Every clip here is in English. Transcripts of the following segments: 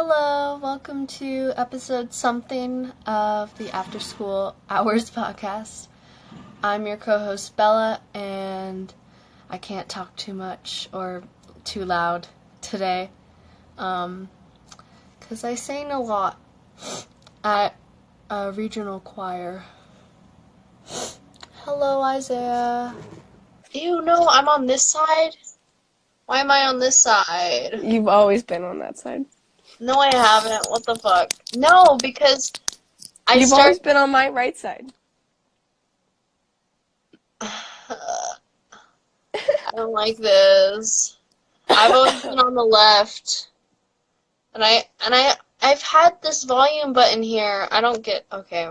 Hello, welcome to episode something of the After School Hours podcast. I'm your co-host Bella, and I can't talk too much or too loud today, because I sang a lot at a regional choir. Hello, Isaiah. Ew, no, I'm on this side. Why am I on this side? You've always been on that side. No, I haven't. What the fuck? No, because You've always been on my right side. I don't like this. I've always been on the left. And I've had this volume button here. I don't get okay.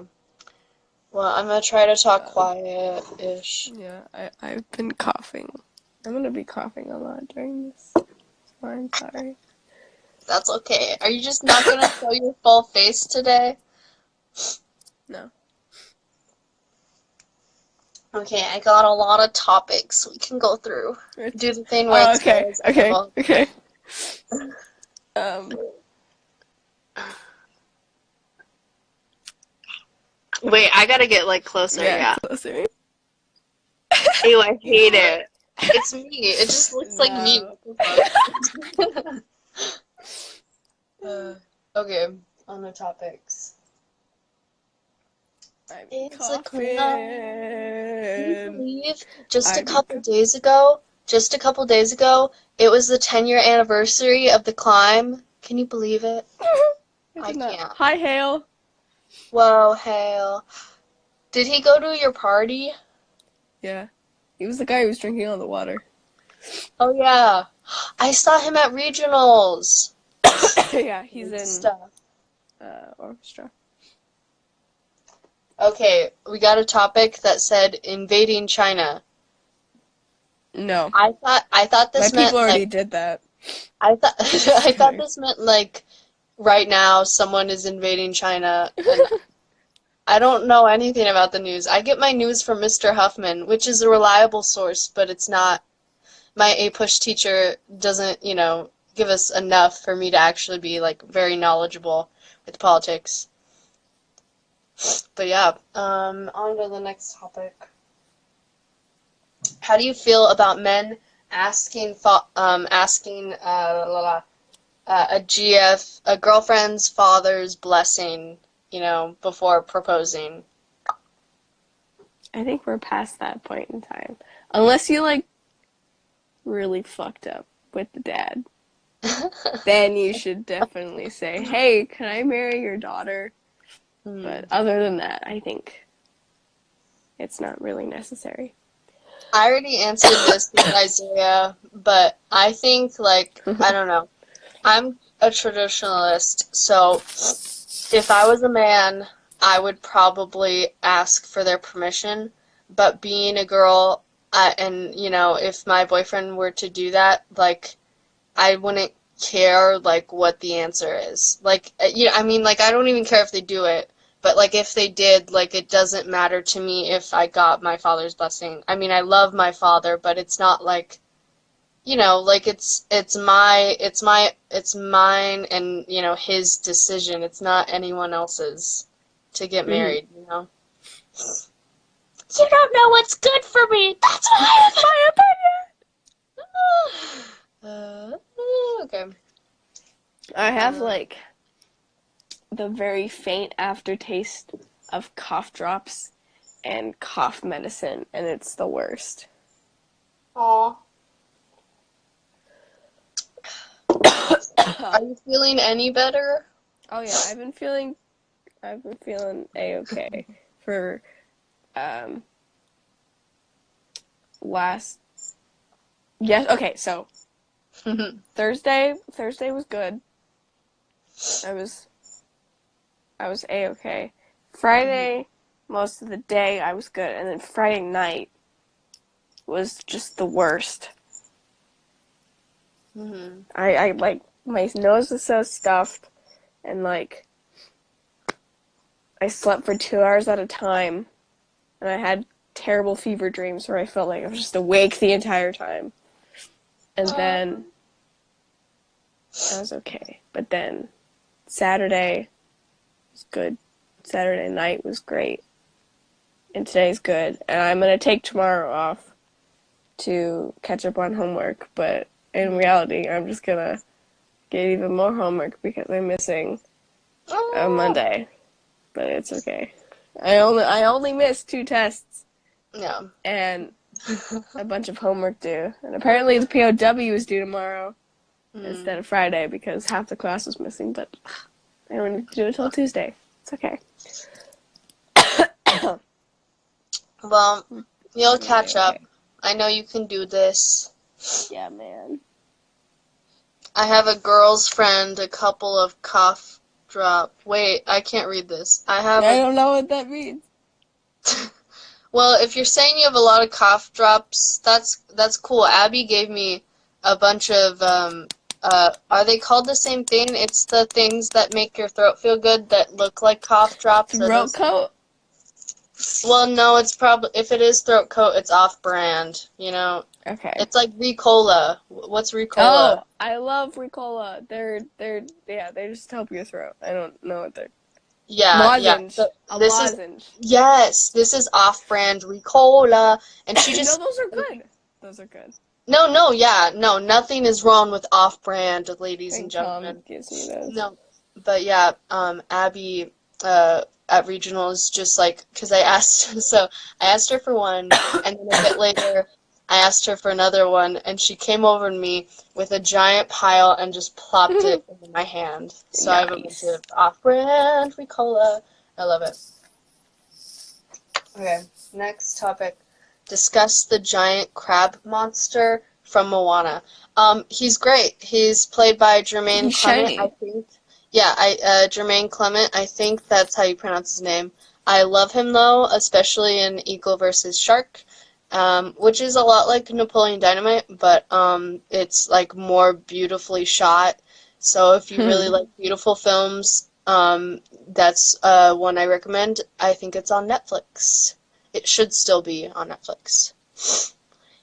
Well, I'm gonna try to talk quiet-ish. Yeah, I've been coughing. I'm gonna be coughing a lot during this. So I'm sorry. That's okay. Are you just not gonna show your full face today? No. Okay, I got a lot of topics we can go through. Do the thing where it's okay. Wait, I gotta get closer. Yeah. Closer. Ew, I hate it. It's me. It just looks like me. Okay, on the topics. It's a climb. Can you believe just a couple days ago, it was the 10-year anniversary of the climb. Can you believe it? I can't. Hi, Hale. Whoa, Hale. Did he go to your party? Yeah. He was the guy who was drinking all the water. Oh, yeah. I saw him at regionals. Yeah, he's in orchestra. Okay, we got a topic that said invading China. No. I thought this meant my people already did that. I thought this meant right now someone is invading China. And I don't know anything about the news. I get my news from Mr. Huffman, which is a reliable source, but it's not. My A-Push teacher doesn't, give us enough for me to actually be very knowledgeable with politics. But yeah, on to the next topic. How do you feel about men asking a girlfriend's father's blessing, before proposing? I think we're past that point in time. Unless you really fucked up with the dad. Then you should definitely say, hey, can I marry your daughter? But other than that, I think it's not really necessary. I already answered this with Isaiah, but I think, I don't know. I'm a traditionalist, so if I was a man, I would probably ask for their permission. But being a girl, and, if my boyfriend were to do that, I wouldn't care, what the answer is. I don't even care if they do it. But, if they did, it doesn't matter to me if I got my father's blessing. I mean, I love my father, but it's not it's mine and, his decision. It's not anyone else's to get married, You don't know what's good for me! That's my opinion! Okay. I have, the very faint aftertaste of cough drops and cough medicine, and it's the worst. Aww. Are you feeling any better? Oh yeah, I've been feeling A-okay for okay, so Thursday was good. I was A-okay. Friday, most of the day I was good, and then Friday night was just the worst. I my nose was so stuffed, and I slept for 2 hours at a time, and I had terrible fever dreams where I felt like I was just awake the entire time. And then I was okay, but then Saturday was good. Saturday night was great. And today's good. And I'm going to take tomorrow off to catch up on homework. But in reality, I'm just going to get even more homework because I'm missing a Monday. But it's okay. I only missed 2 tests Yeah. and a bunch of homework due. And apparently the POW is due tomorrow instead of Friday because half the class was missing. But I don't need to do it till Tuesday. It's okay. Well, you'll catch Okay. up. I know you can do this. Yeah, man. I have a girl's friend, a couple of cough drop. Wait, I can't read this. I have I a. don't know what that means. Well, if you're saying you have a lot of cough drops, that's cool. Abby gave me a bunch of are they called the same thing? It's the things that make your throat feel good that look like cough drops. Are Throat those- coat? Well, no, it's probably if it is throat coat, it's off-brand. You know, Okay. it's like Ricola. What's Ricola? Oh, I love Ricola. They're they just help your throat. I don't know what they're. Yeah, Lozenge. So A this is lozenge. yes, this is off-brand Ricola, and she just No, those are good. Those are good. no, nothing is wrong with off-brand, ladies I and think Tom gentlemen. gives me those. No, but yeah, Abby at regional is just like because I asked, so I asked her for one, and then a bit later I asked her for another one, and she came over to me with a giant pile and just plopped it in my hand. So I have a bunch Nice. of off-brand Ricola. I love it. Okay, next topic. Discuss the giant crab monster from Moana. He's great. He's played by Jermaine He's Clement, shiny. I think. Yeah, Jermaine Clement, I think that's how you pronounce his name. I love him though, especially in Eagle versus Shark, which is a lot like Napoleon Dynamite, but it's like more beautifully shot. So if you really like beautiful films, that's one I recommend. I think it's on Netflix. It should still be on Netflix.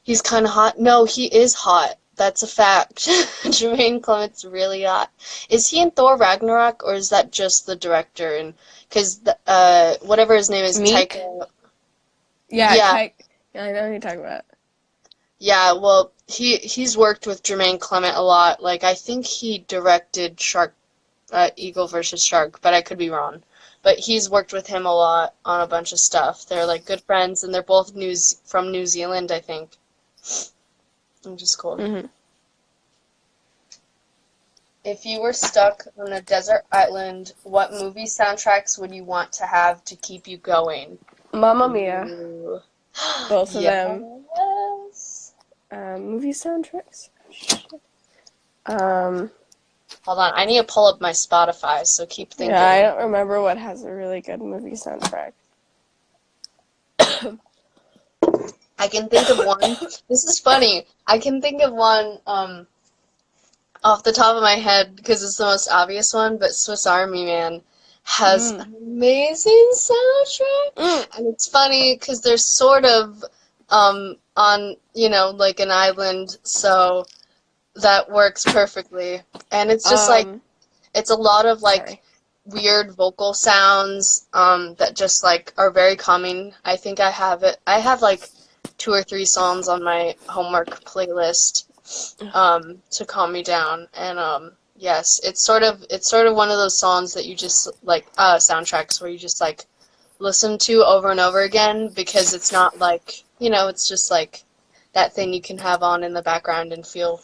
He's kind of hot. No, he is hot. That's a fact. Jermaine Clement's really hot. Is he in Thor Ragnarok, or is that just the director? And because whatever his name is, Meek? Taika. Yeah, Yeah, I know who you're talking about. yeah. Well, he's worked with Jermaine Clement a lot. Like I think he directed Eagle versus Shark, but I could be wrong. But he's worked with him a lot on a bunch of stuff. They're like good friends, and they're both from New Zealand, I think. Which is cool. Mm-hmm. If you were stuck on a desert island, what movie soundtracks would you want to have to keep you going? Mamma Mia. Ooh. Both of them. Yes. Movie soundtracks. Hold on, I need to pull up my Spotify, so keep thinking. Yeah, I don't remember what has a really good movie soundtrack. I can think of one. This is funny. I can think of one off the top of my head because it's the most obvious one, but Swiss Army Man has an amazing soundtrack. And it's funny because they're sort of on, like an island, so that works perfectly. And it's just like, it's a lot of like weird vocal sounds that just like are very calming. I think I have like 2 or 3 songs on my homework playlist to calm me down, and yes, it's sort of one of those songs that you just like soundtracks where you just like listen to over and over again because it's not like it's just like that thing you can have on in the background and feel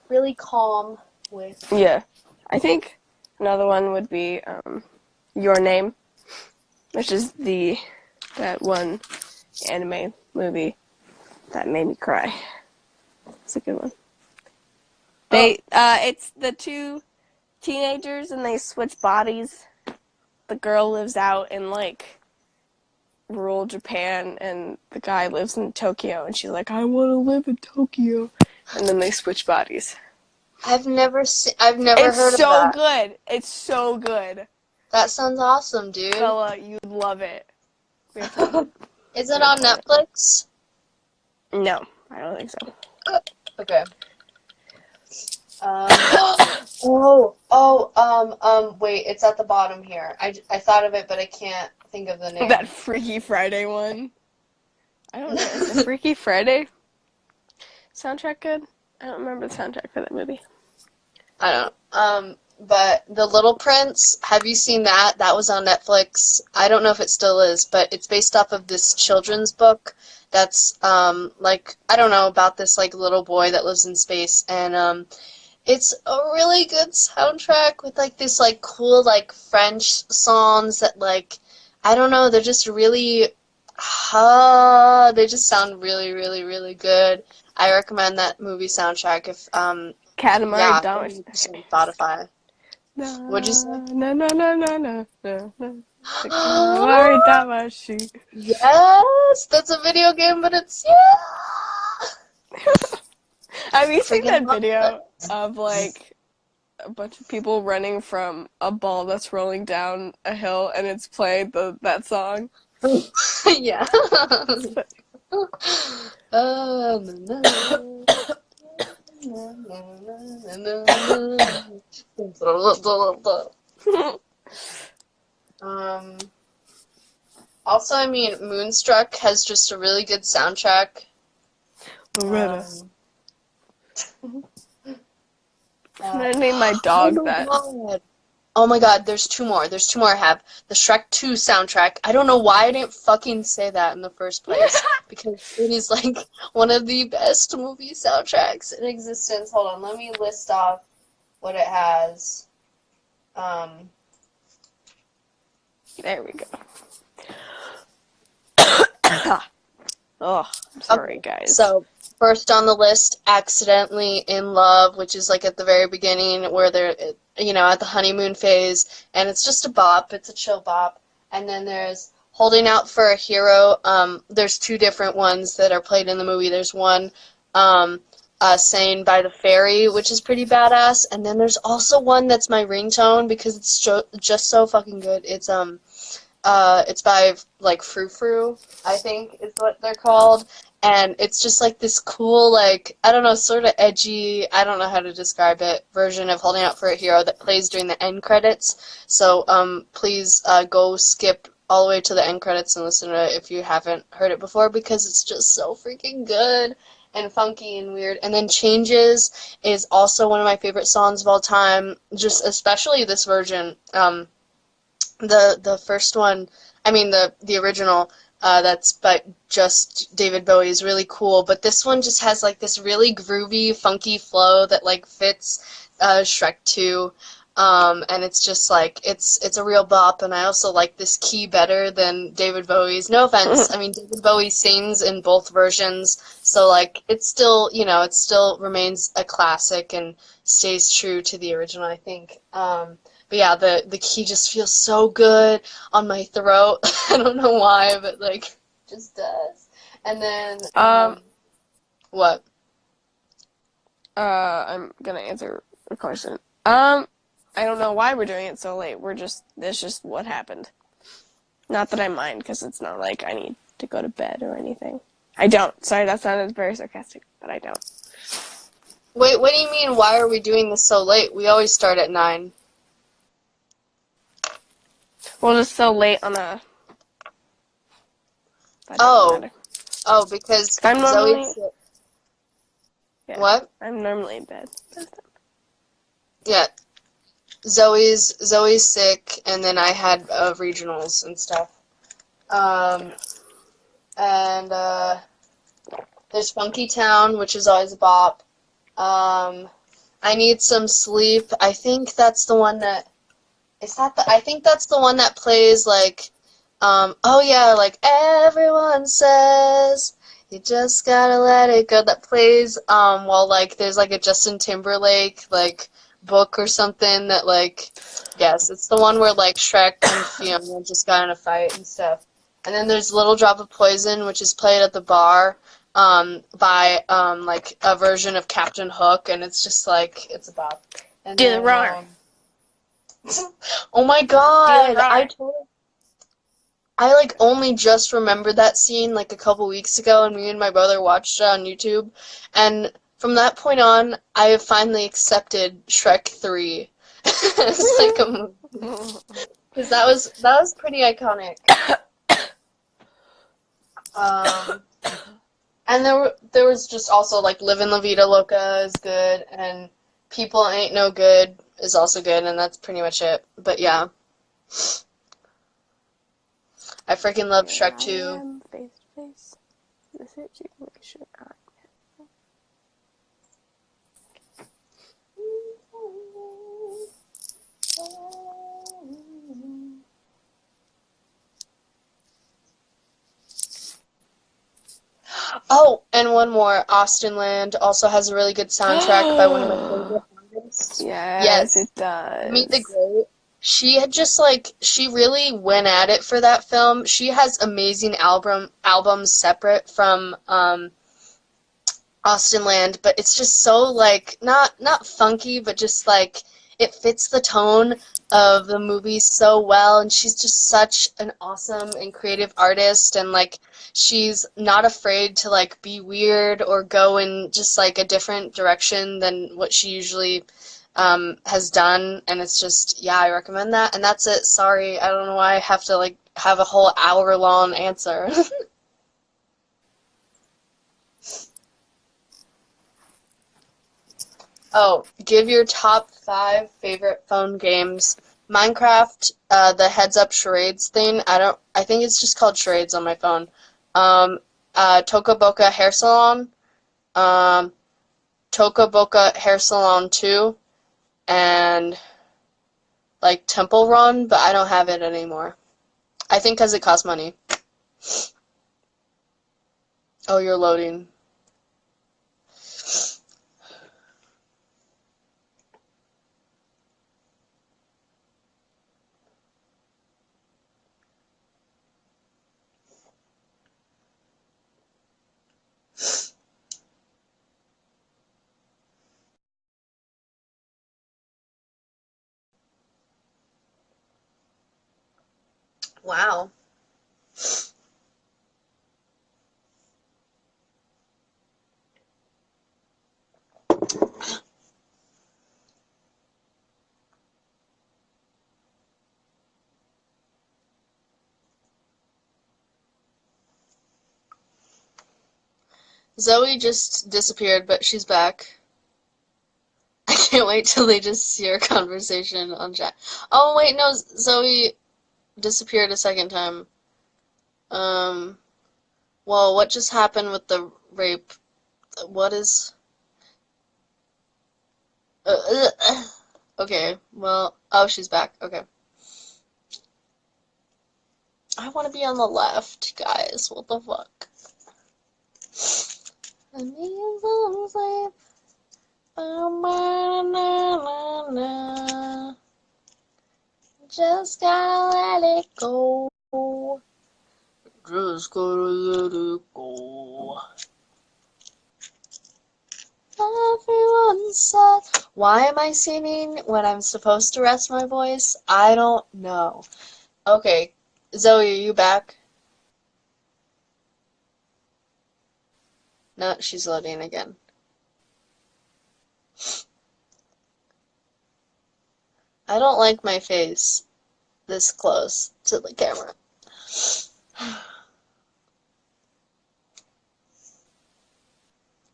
really calm with. Yeah, I think another one would be Your Name, which is that one anime movie that made me cry. It's a good one. It's the 2 teenagers and they switch bodies. The girl lives out in like rural Japan and the guy lives in Tokyo and she's like, I want to live in Tokyo. And then they switch bodies. I've never heard of that. It's so good. It's so good. That sounds awesome, dude. Bella, you'd love it. Is it on Netflix? No, I don't think so. Okay. Wait, it's at the bottom here. I thought of it, but I can't think of the That name. Freaky Friday one. I don't know. Is the Freaky Friday soundtrack good? I don't remember the soundtrack for that movie. I don't know. But The Little Prince, have you seen that? That was on Netflix. I don't know if it still is, but it's based off of this children's book that's like I don't know about this like little boy that lives in space and it's a really good soundtrack with like this like cool like French songs that like I don't know, they're just really they just sound really really really good. I recommend that movie soundtrack if Katamari yeah, I think Damacy. it's on Spotify. Na What'd you say? na na na na na na na. The Katamari Damacy. Yes, that's a video game, but it's yeah. Have you seen Freaking that love video of like a bunch of people running from a ball that's rolling down a hill and it's playing that song? it. Yeah. Na, na, um, also, I mean, Moonstruck has just a really good soundtrack. Loretta. Um, I'm gonna name my dog that. God. Oh my god, there's two more. There's two more I have. The Shrek 2 soundtrack. I don't know why I didn't fucking say that in the first place. Because it is like one of the best movie soundtracks in existence. Hold on, let me list off what it has. There we go. Oh, I'm sorry, Okay, guys. so first on the list, Accidentally in Love, which is like at the very beginning where they're, you know, at the honeymoon phase, and it's just a bop, it's a chill bop. And then there's Holding Out for a Hero. There's two different ones that are played in the movie. There's one sang by the Fairy, which is pretty badass, and then there's also one that's my ringtone because it's just so fucking good. It's by like Frou Frou, I think is what they're called, and it's just like this cool, like I don't know, sort of edgy. I don't know how to describe it. Version of Holding Out for a Hero that plays during the end credits. So please go skip all the way to the end credits and listen to it if you haven't heard it before because it's just so freaking good and funky and weird. And then Changes is also one of my favorite songs of all time. Just especially this version. The first one, I mean the original, that's by just David Bowie is really cool, but this one just has like this really groovy, funky flow that like fits Shrek 2. And it's just like it's a real bop, and I also like this key better than David Bowie's. No offense, I mean David Bowie sings in both versions, so like it's still it still remains a classic and stays true to the original, I think. But yeah, the key just feels so good on my throat. I don't know why, but like just does. And then what? I'm gonna answer a question. I don't know why we're doing it so late. It's just what happened. Not that I mind, because it's not like I need to go to bed or anything. I don't. Sorry, that sounded very sarcastic, but I don't. Wait, what do you mean? Why are we doing this so late? We always start at 9. Well, just so late on a. That doesn't Oh, matter. because I'm normally. Zoe's Yeah, what? I'm normally in bed. Yeah, Zoe's sick, and then I had regionals and stuff. Um, and there's Funky Town, which is always a bop. I Need Some Sleep. I think that's the one that I think that's the one that plays like oh yeah, like everyone says you just gotta let it go. That plays while like there's like a Justin Timberlake like book or something that like yes, it's the one where like Shrek and Fiona just got in a fight and stuff. And then there's Little Drop of Poison, which is played at the bar by like a version of Captain Hook, and it's just like it's a bop. And Do the then runner. oh my Do god, the runner. I like only just remembered that scene like a couple weeks ago, and me and my brother watched it on YouTube, and from that point on, I have finally accepted Shrek 3 as like a movie. Because that was pretty iconic. Um, and there was just also like Livin' La Vida Loca is good, and People Ain't No Good is also good, and that's pretty much it. But yeah, I freaking love Here Shrek I 2. am, face to face. The situation. Oh, and one more. Austin Land also has a really good soundtrack by one of my favorite artists. Yes, Yes, it Meet the does. Great. She had just like she really went at it for that film. She has amazing albums separate from Austin Land, but it's just so like not funky, but just like it fits the tone of the movie so well, and she's just such an awesome and creative artist, and like she's not afraid to like be weird or go in just like a different direction than what she usually has done, and it's just yeah, I recommend that, and that's it. Sorry, I don't know why I have to like have a whole hour long answer. Oh, give your top 5 favorite phone games. Minecraft, the heads up charades thing. I think it's just called charades on my phone. Um, Toca Boca Hair Salon, um, Toca Boca Hair Salon 2, and like Temple Run, but I don't have it anymore. I think because it costs money. Oh, you're loading. Wow. Zoe just disappeared, but she's back. I can't wait till they just see our conversation on chat. Oh, wait, no, Zoe disappeared a second time. Um, well, what just happened with the rape? What is... okay, well, oh, she's back. Okay. I want to be on the left, guys. What the fuck? I need some sleep. Just gotta let it go. Just gotta let it go. Everyone said, why am I singing when I'm supposed to rest my voice? I don't know. Okay, Zoe, are you back? No, she's loading again. I don't like my face this close to the camera.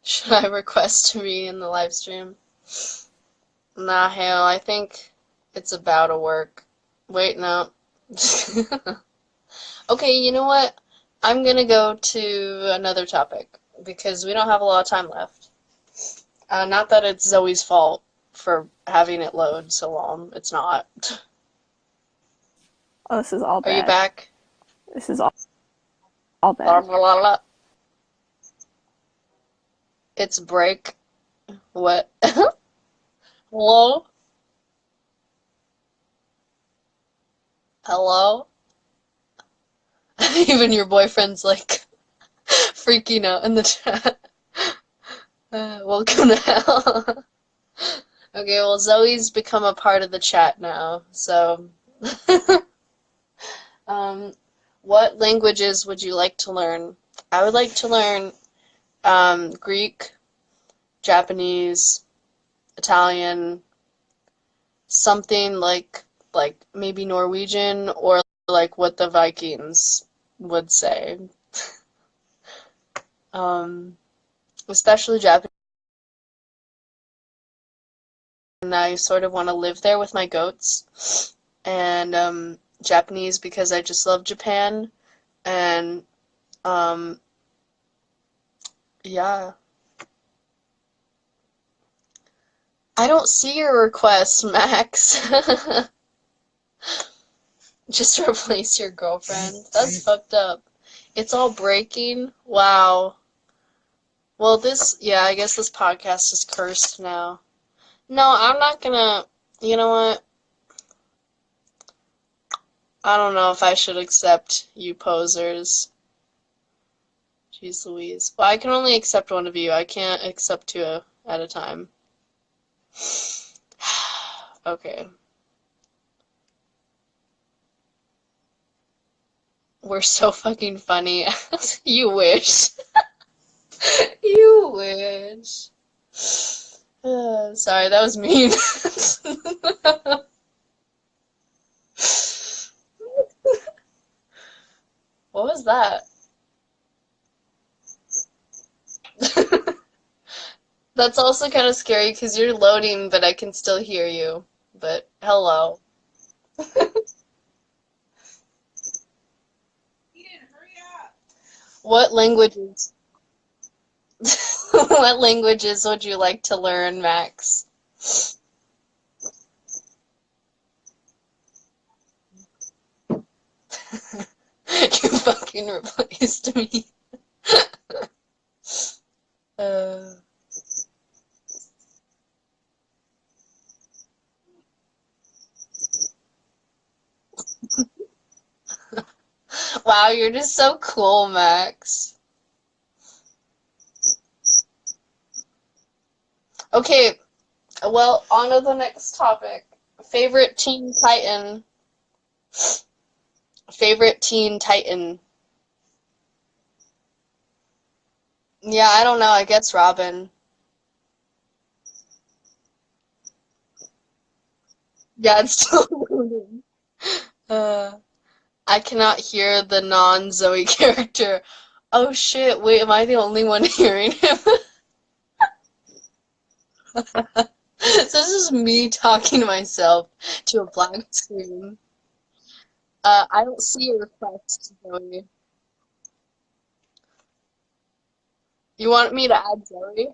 Should I request to be in the live stream? Nah, hell, I think it's about to work. Wait, no. Okay, you know what? I'm gonna go to another topic because we don't have a lot of time left. Not that it's Zoe's fault for having it load so long. It's not. Oh, this is all Are you bad. back? This is all Blah, bad. blah, blah, blah. It's break. What? Hello? Hello? Even your boyfriend's like freaking out in the chat. Welcome to hell. Okay, well, Zoe's become a part of the chat now, so. um, what languages would you like to learn? I would like to learn Greek, Japanese, Italian, something like maybe Norwegian or like what the Vikings would say. Especially Japanese. And I sort of want to live there with my goats. And Japanese because I just love Japan. And yeah. I don't see your request, Max. Just replace your girlfriend. That's fucked up. It's all breaking. Wow. Well, yeah, I guess this podcast is cursed now. No, I'm not gonna, you know what? I don't know if I should accept you posers. Jeez Louise. Well, I can only accept one of you. I can't accept two at a time. Okay. We're so fucking funny. You wish. You wish. Sorry, that was mean. What was that? That's also kind of scary because you're loading, but I can still hear you. But hello. What languages? What languages would you like to learn, Max? You fucking replaced me. Uh, wow, you're just so cool, Max. Okay, well, on to the next topic. Favorite Teen Titan. Favorite Teen Titan. Yeah, I don't know. I guess Robin. Yeah, it's still loading. Uh, I cannot hear the non-Zoe character. Oh shit, wait, am I the only one hearing him? So this is me talking to myself to a blank screen. I don't see your request, Zoe. You want me to add Zoe?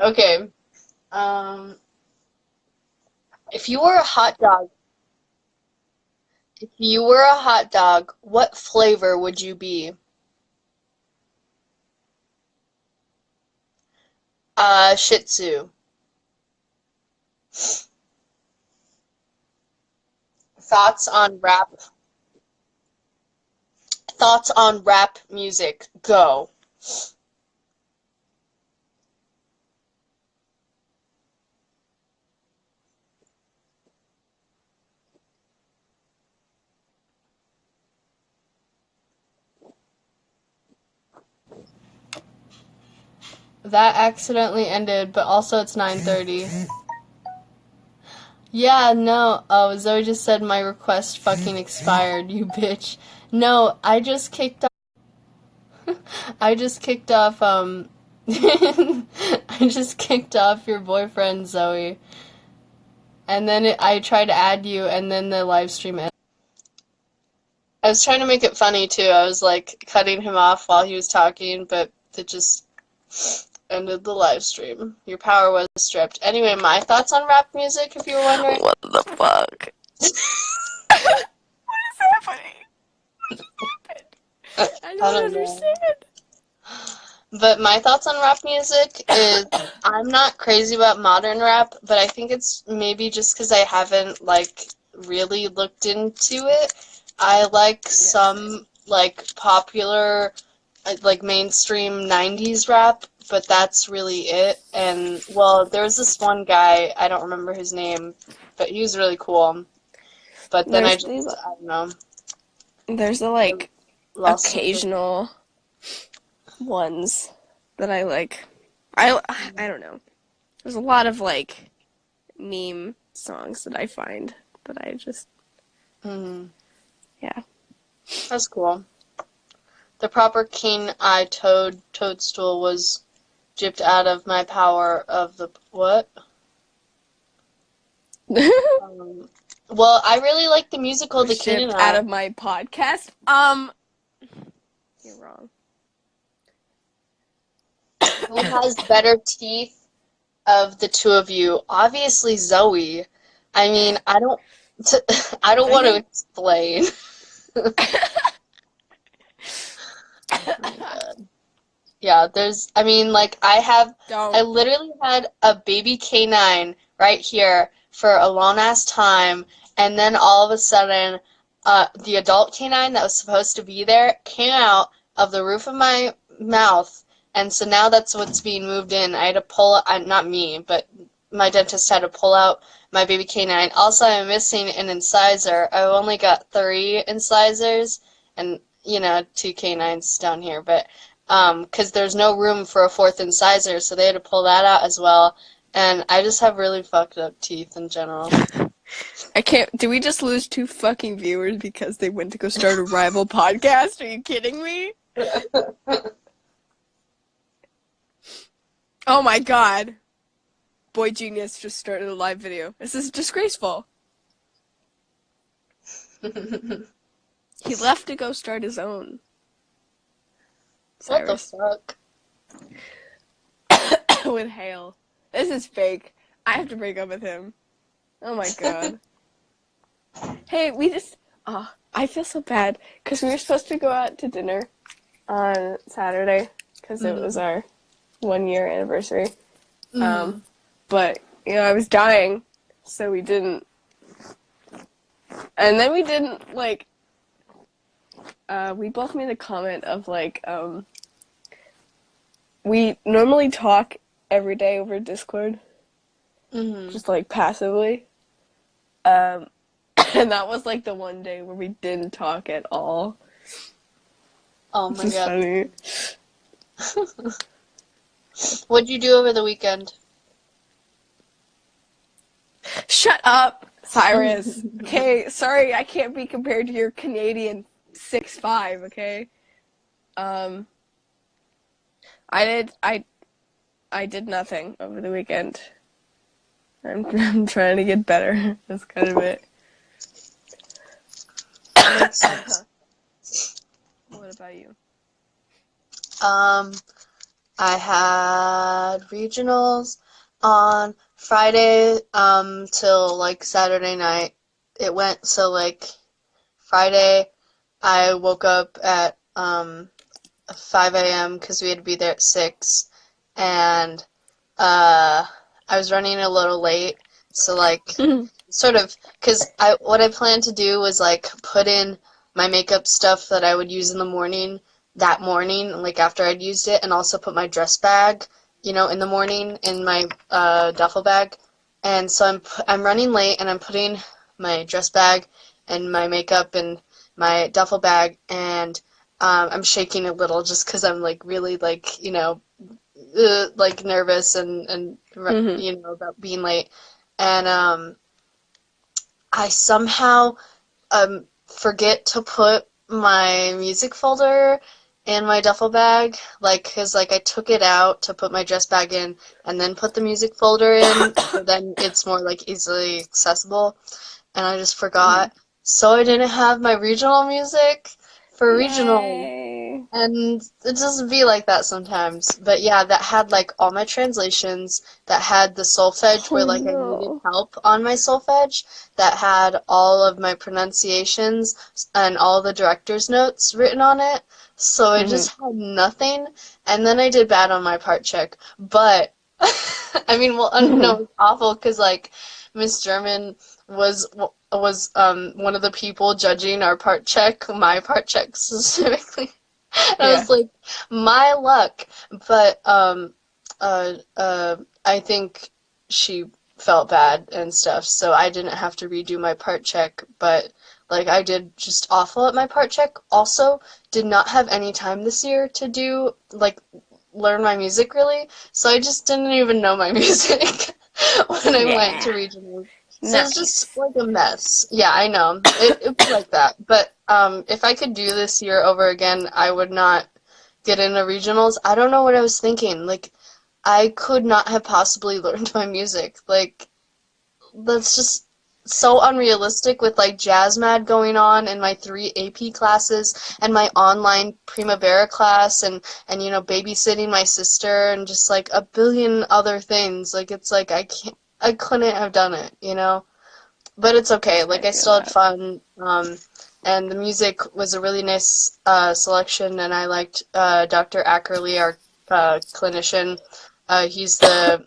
Okay. Um, if you were a hot dog, if you were a hot dog, what flavor would you be? Shih Tzu. Thoughts on rap? Thoughts on rap music? Go. That accidentally ended, but also it's 9:30. Yeah, no. Oh, Zoe just said my request fucking expired, you bitch. No, I just kicked off, I just kicked off your boyfriend, Zoe. And then I tried to add you, and then the live stream ended. I was trying to make it funny, too. I was, like, cutting him off while he was talking, but it just ended the live stream. Your power was stripped. Anyway, my thoughts on rap music, if you were wondering. What the fuck? What is happening? I don't understand. But my thoughts on rap music is I'm not crazy about modern rap, but I think it's maybe just because I haven't, like, really looked into it. I like some, like, popular, like, mainstream 90s rap, but that's really it. And, well, there was this one guy, I don't remember his name, but he was really cool. but then I There's don't know, the like lost some. occasional ones that I like. I don't know. There's a lot of like meme songs that I find that I just yeah. That's cool. The proper king eye toadstool was gypped out of my power of the what? Well, I really like the musical The King and Shipped out I. of my podcast. You're wrong. Who has better teeth of the two of you? Obviously Zoe. I mean, I don't I want to think explain. Oh my God. Yeah, I mean, like, I don't. literally had a baby canine right here for a long ass time, and then all of a sudden, the adult canine that was supposed to be there came out of the roof of my mouth, and so now that's what's being moved in. I had to pull, not me, but my dentist had to pull out my baby canine. Also, I'm missing an incisor. I've only got 3 incisors, and, two canines down here, but because there's no room for a 4th incisor, so they had to pull that out as well. And I just have really fucked up teeth in general. I can't. Do we just lose 2 fucking viewers because they went to go start a rival podcast? Are you kidding me? Oh my god. Boy Genius just started a live video. This is disgraceful. He left to go start his own. What the Cyrus. fuck? With Hale. This is fake. I have to break up with him. Oh my god. Hey, I feel so bad because we were supposed to go out to dinner on Saturday because it was our 1-year anniversary. But, I was dying, so we didn't. And then we didn't, like, we both made a comment of, like, we normally talk every day over Discord, just, like, passively. And that was, like, the one day where we didn't talk at all. Oh my This is god. funny. What'd you do over the weekend? Shut up, Cyrus. Okay, sorry I can't be compared to your Canadian 6'5", okay? I did nothing over the weekend. I'm trying to get better. That's kind of it. That makes sense. What about you? I had regionals on Friday, till like Saturday night. It went so like Friday, I woke up at 5 a.m. because we had to be there at 6, and I was running a little late, so like sort of because what I planned to do was like put in my makeup stuff that I would use in the morning that morning, like after I'd used it, and also put my dress bag, in the morning in my duffel bag. And so I'm running late, and I'm putting my dress bag and my makeup in my duffel bag, and I'm shaking a little just because I'm like really like like nervous and about being late, and I somehow forget to put my music folder in my duffel bag, like, because like I took it out to put my dress bag in and then put the music folder in, so then it's more like easily accessible, and I just forgot. So I didn't have my regional music for regional. Yay. And it doesn't be like that sometimes. But yeah, that had like all my translations, that had the solfege Oh where like I needed no. help on my solfege, that had all of my pronunciations and all the director's notes written on it. So I just had nothing. And then I did bad on my part check. But I mean, well, no, it's awful because like Miss German was one of the people judging my part check specifically. And I Yeah. was like, my luck. But I think she felt bad and stuff, so I didn't have to redo my part check, but like I did just awful at my part check. Also, did not have any time this year to do like learn my music really, so I just didn't even know my music when I went to Yeah. regionals. So it's just Nice. like a mess. Yeah, I know. It was like that. But if I could do this year over again, I would not get into regionals. I don't know what I was thinking. Like I could not have possibly learned my music. Like that's just so unrealistic with like jazz mad going on and my 3 AP classes and my online Primavera class and babysitting my sister and just like a billion other things. Like it's like I couldn't have done it. But it's okay. I Like I feel still had that. fun. And the music was a really nice selection, and I liked Dr. Ackerley, our clinician. He's the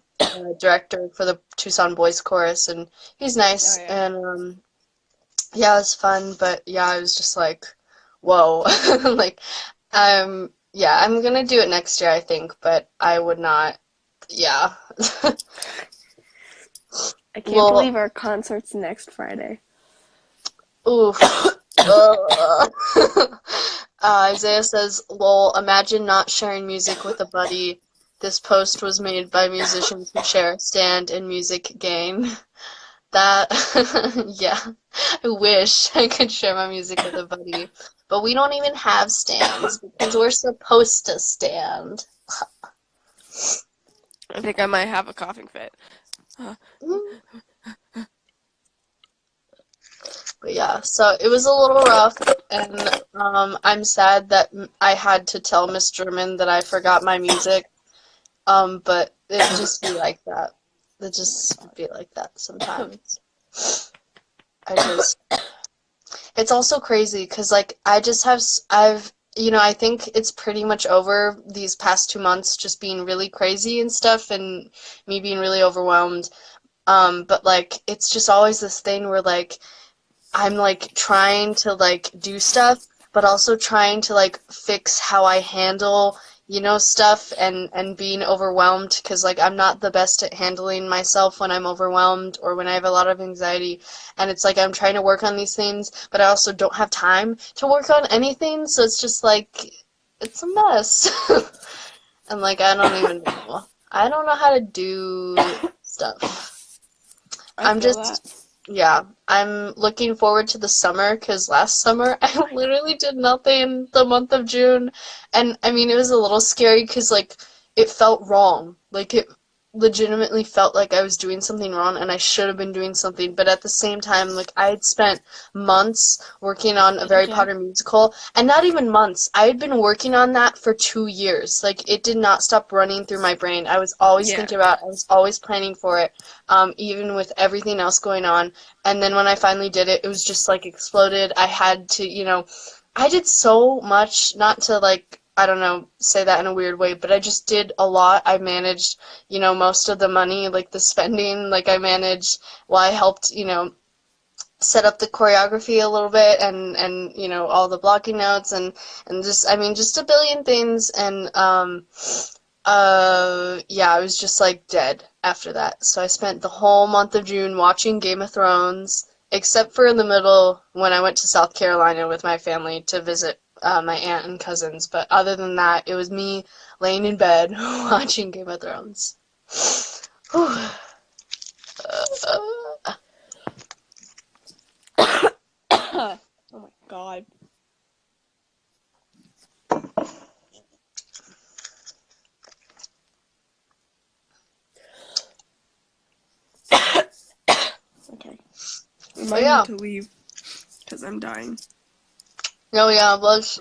director for the Tucson Boys Chorus, and he's Oh nice. yeah. And yeah, it was fun. But yeah, I was just like, whoa, like yeah, I'm gonna do it next year, I think, but I would not. Yeah. I can't Well, believe our concert's next Friday. oof. Ugh. Isaiah says, lol, imagine not sharing music with a buddy. This post was made by musicians who share stand and music gain. That, yeah, I wish I could share my music with a buddy. But we don't even have stands because we're supposed to stand. I think I might have a coughing fit. But yeah, so it was a little rough, and I'm sad that I had to tell Miss German that I forgot my music. But it just be like that. It just be like that sometimes. I just, it's also crazy because like I just have, I think it's pretty much over these past 2 months just being really crazy and stuff and me being really overwhelmed. But like it's just always this thing where like I'm like trying to like do stuff, but also trying to like fix how I handle, stuff and being overwhelmed because like I'm not the best at handling myself when I'm overwhelmed or when I have a lot of anxiety. And it's like I'm trying to work on these things, but I also don't have time to work on anything. So it's just like it's a mess. And like I don't even know. I don't know how to do stuff. I I'm feel that. just, yeah, I'm looking forward to the summer because last summer I literally did nothing the month of June. And I mean, it was a little scary because, like, it felt wrong. Like, it legitimately felt like I was doing something wrong and I should have been doing something. But at the same time, like, I had spent months working on a Harry Okay. Potter musical, and not even months. I had been working on that for 2 years. Like, it did not stop running through my brain. I was always Yeah. thinking about it, I was always planning for it, even with everything else going on. And then when I finally did it, it was just like exploded. I had to, I did so much, not to like, I don't know, say that in a weird way, but I just did a lot. I managed, most of the money, like the spending, like I managed, well, I helped, set up the choreography a little bit and all the blocking notes and just I mean just a billion things and yeah, I was just like dead after that. So I spent the whole month of June watching Game of Thrones, except for in the middle when I went to South Carolina with my family to visit my aunt and cousins. But other than that, it was me laying in bed watching Game of Thrones. Whew. Oh my god. Okay. We But might yeah, need to leave because I'm dying. no, yeah, let's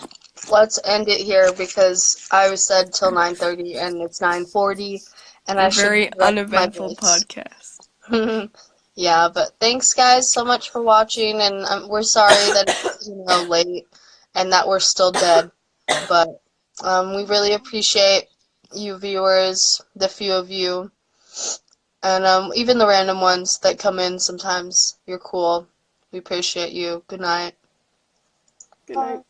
end it here because I was said till 9:30 and it's 9:40 and A I should very rest my uneventful voice. podcast. Yeah, but thanks guys so much for watching, and we're sorry that it's late and that we're still dead, but we really appreciate you viewers, the few of you, and even the random ones that come in sometimes. You're cool. We appreciate you. Good night. Good night.